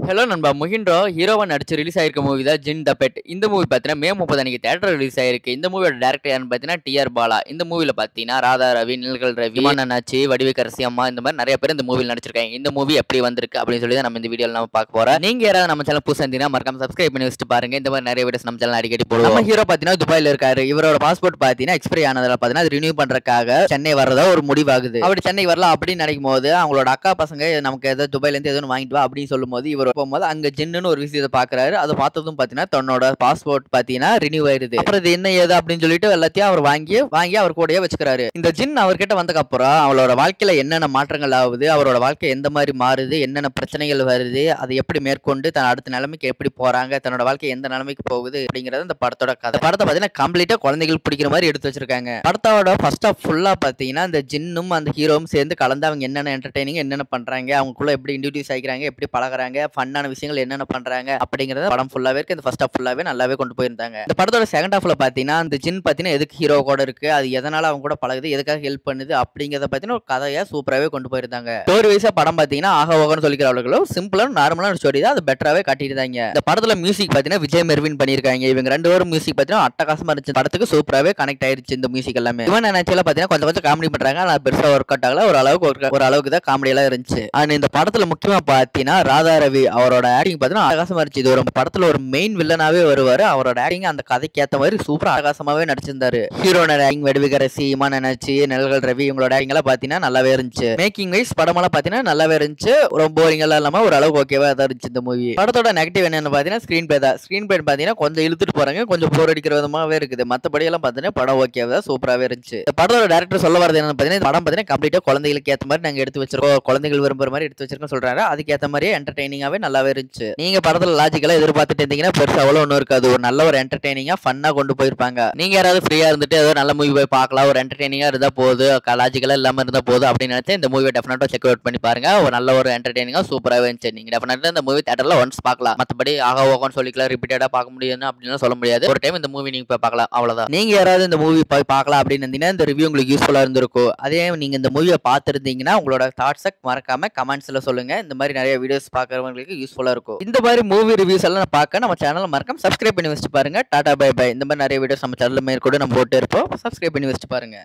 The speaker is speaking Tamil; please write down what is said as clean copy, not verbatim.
ஹலோ நண்பா முகின்றோ ஹீரோவா நடிச்சு ரிலீஸ் ஆயிருக்க மூவி தான் ஜின் த பெட். இந்த மூவி பார்த்தீங்கன்னா மே 30 அன்னைக்கு தேட்டர் ரிலீஸ் ஆயிருக்கு. இந்த மூவியோட டேரக்டர் யாருன்னு பார்த்தீங்கன்னா டிஆர் பாலா. இந்த மூவில பார்த்தீங்கன்னா ராதா ரவி, நில்கள் ரவி, இமான் அண்ணாச்சி, வடிவேக்கரசி அம்மா இந்த மாதிரி நிறைய பேர் இந்த மூவில நடிச்சிருக்காங்க. இந்த மூவி எப்படி வந்திருக்கு அப்படின்னு சொல்லி தான் நம்ம இந்த வீடியோல நம்ம பார்க்க போறோம். நீங்க யாராவது நம்ம சேனல் புதுசா இருந்தீங்கன்னா மறக்காம சப்ஸ்கிரைப் பண்ணி வச்சுட்டு பாருங்க. இந்த மாதிரி நிறைய வீடியோஸ் நம்ம சேனல் அடிக்கடி போடுவோம். நம்ம ஹீரோ பார்த்தீங்கன்னா துபாயில இருக்காரு. இவரோட பாஸ்போர்ட் பார்த்தீங்கன்னா எக்ஸ்பைரி ஆனதால பார்த்தீங்கன்னா அது ரினியூ பண்றதுக்காக சென்னை வர்றதா ஒரு முடிவாகுது. அப்படி சென்னை வரலாம் அப்படின்னு நினைக்கும் போது அவங்களோட அக்கா பசங்க நமக்கு ஏதாவது துபாயில இருந்து எதுவும் வாங்கிட்டு வா அப்படின்னு சொல்லும் போது இவர் போகும்போது அங்க ஜின்னு ஒரு விஷயத்தை பாக்குறாரு. அதை பார்த்ததும் பாத்தீங்கன்னா தன்னோட பாஸ்போர்ட் பாத்தீங்கன்னா ரினியூ ஆயிருது. அப்புறம் இது என்ன ஏது அப்படின்னு சொல்லிட்டு எல்லாத்தையும் அவர் வாங்கி அவர் கூடயே வச்சுக்கிறாரு. இந்த ஜின் அவர்கிட்ட வந்ததுக்கு அப்புறம் அவளோட வாழ்க்கையில என்னென்ன மாற்றங்கள் ஆகுது, அவரோட வாழ்க்கை எந்த மாதிரி மாறுது, என்னென்ன பிரச்சனைகள் வருது, அதை எப்படி மேற்கொண்டு தன் அடுத்த நிலைமைக்கு எப்படி போறாங்க, தன்னோட வாழ்க்கை எந்த நிலைமைக்கு போகுது அப்படிங்கறது இந்த படத்தோட கதை. படத்தை பாத்தீங்கன்னா கம்ப்ளீட்டா குழந்தைகள் பிடிக்கிற மாதிரி எடுத்து வச்சிருக்காங்க. படத்தோட ஃபர்ஸ்ட் ஆஃப் ஃபுல்லா பாத்தீங்கன்னா இந்த ஜின்னும் அந்த ஹீரோவும் சேர்ந்து கலந்து அவங்க என்னென்ன என்டர்டெய்னிங் என்னென்ன பண்றாங்க, அவங்களுக்குள்ள எப்படி இன்ட்ரோடியூஸ் ஆகிக்கிறாங்க, எப்படி பழகுறாங்க, ஃபன்னான விஷயங்கள் என்னென்ன பண்றாங்க அப்படிங்கறத படம் ஃபுல்லாவே இருக்கு. இந்த ஃபர்ஸ்ட் ஹாஃப் ஃபுல்லாவே நல்லாவே கொண்டு போயிருந்தாங்க. இந்த படத்தோட செகண்ட் ஹாஃப்ல பாத்தீங்கன்னா அந்த ஜின் பாத்தீங்கன்னா எதுக்கு ஹீரோ கூட இருக்கு, அது எதனால அவங்க கூட பழகுது, எதுக்காக ஹெல்ப் பண்ணுது அப்படிங்கறத பாத்தீங்கன்னா ஒரு கதையா சூப்பராவே கொண்டு போயிருந்தாங்க. ஸ்டோரி வைஸா படம் பாத்தீங்கன்னா ஆக ஓகன்னு சொல்லிக்கிற அளவுக்கு சிம்பிளா நார்மலான ஸ்டோரி தான், அது பெட்டராவே காட்டியிருந்தாங்க. இந்த படத்துல மியூசிக் பாத்தீங்கன்னா விஜய் மெர்வின் பண்ணிருக்காங்க. இவங்க ரெண்டு பேரும் மியூசிக் பாத்தீங்கன்னா அட்டகாசமா இருந்துச்சு. படத்துக்கு சூப்பராவே கனெக்ட் ஆயிருச்சு இந்த மியூசிக் எல்லாமே. இவன் நினைச்சால பாத்தீங்கன்னா கொஞ்சம் கொஞ்சம் காமெடி பண்றாங்க. ஆனா பெருசா ஒர்க் அவுட் ஆகல. ஒரு அளவுக்கு தான் காமெடி எல்லாம் இருந்துச்சு. அண்ட் இந்த படத்துல முக்கியமா பாத்தீங்கன்னா ராதா ரவி அவரோட ஆக்டிங் பாத்தீங்கன்னா அட்டகாசமா இருந்துச்சு. இது ஒரு படத்துல ஒரு மெயின் வில்லனாவே வருவாரு. அவரோட ஆக்டிங் அந்த கதைக்கு ஏத்த மாதிரி சூப்பரா அட்டகாசமாவே நடிச்சிருந்தாரு. ஹீரோட ஆக்டிங் வடிவேக்கரசி, இமான் அண்ணாச்சி, நில்கள் ரவி இவங்களோட ஆக்டிங் எல்லாம் பாத்தீங்கன்னா நல்லாவே இருந்துச்சு. மேக்கிங் வைஸ் படமெல்லாம் பாத்தீங்கன்னா நல்லாவே இருந்துச்சு. ரொம்ப போரிங் எல்லாம் இல்லாம ஒரு அளவுக்கு ஓகேவா தான் இருந்துச்சு இந்த மூவி. படத்தோட நெகட்டிவ் என்னன்னு பாத்தீங்கன்னா ஸ்கிரீன் பிளே தான். ஸ்கிரீன் பிளே பாத்தீங்கன்னா கொஞ்சம் இழுத்துட்டு போறாங்க, கொஞ்சம் போர் அடிக்கிற விதமாவே இருக்குது. மத்தபடி எல்லாம் பாத்தீங்கன்னா படம் ஓகேவா சூப்பராவே இருந்துச்சு. இந்த படத்தோட டைரக்டர் சொல்ல வரது என்னன்னு பாத்தீங்கன்னா படம் பாத்தீங்கன்னா கம்ப்ளீட்டா குழந்தைகளுக்கு ஏத்த மாதிரி நாங்க எடுத்து வச்சிருக்கோம், குழந்தைகள் விரும்புற மாதிரி எடுத்து வச்சிருக்கோம் சொல்றாரு. அதுக்கு ஏத்த மாதிரியே என்டர்டெய்னிங்காவே நல்லாவே இருந்துச்சு. நீங்க படத்துல லாஜிக்கலா எதிர்பார்த்துட்டு இருந்தீங்கன்னா பெருசா அவ்வளவு ஒன்றும் இருக்காது. ஒரு நல்ல ஒரு என்டர்டெய்னிங்கா ஃபன்னா கொண்டு போயிருப்பாங்க. நீங்க யாராவது ஃப்ரீயா இருந்துட்டு ஏதோ நல்ல மூவி போய் பார்க்கலாம், ஒரு என்டர்டெய்னிங்கா இருந்தா போது, லாஜிக்கலா இல்லாம இருந்தா போது அப்படின்னு நினைச்சு இந்த மூவியை டெஃபினட்டா செக் அவுட் பண்ணி பாருங்க. ஒரு நல்ல ஒரு என்டர்டெய்னிங்கா சூப்பராகவே இருந்துச்சு. நீங்க டெஃபினட்டா இந்த மூவி தியேட்டர்ல ஒன்ஸ் பார்க்கலாம். மத்தபடி ஆகா ஓகோன்னு சொல்லிக்கலாம் ரிப்பீட்டடா பார்க்க முடியும் அப்படின்னு சொல்ல முடியாது. ஒரு டைம் இந்த மூவி நீங்க போய் பார்க்கலாம், அவ்வளவுதான். நீங்க யாராவது இந்த மூவி போய் பார்க்கலாம் அப்படின்னு இருந்தீங்கன்னா இந்த ரிவ்யூ உங்களுக்கு யூஸ்ஃபுல்லா இருந்திருக்கும். அதே நீங்க இந்த மூவியை பார்த்துருந்தீங்கன்னா உங்களோட தாட்ஸை மறக்காம கமெண்ட்ஸ்ல சொல்லுங்க. இந்த மாதிரி நிறைய வீடியோஸ் பார்க்கறவங்களுக்கு யூஸ்ஃபுல்லா இருக்கும். இந்த மாதிரி மூவி ரிவ்யூஸ் எல்லாம் பார்க்க நம்ம சேனலை மறக்காம சப்ஸ்கிரைப் பண்ணி வச்சுட்டு பாருங்க. Tata bye bye. இந்த மாதிரி நிறைய வீடியோஸ் நம்ம சேனல்ல மேற்கொண்டு நம்ம போட்டு இருப்போம். சப்ஸ்கிரைப் பண்ணி வச்சுட்டு பாருங்க.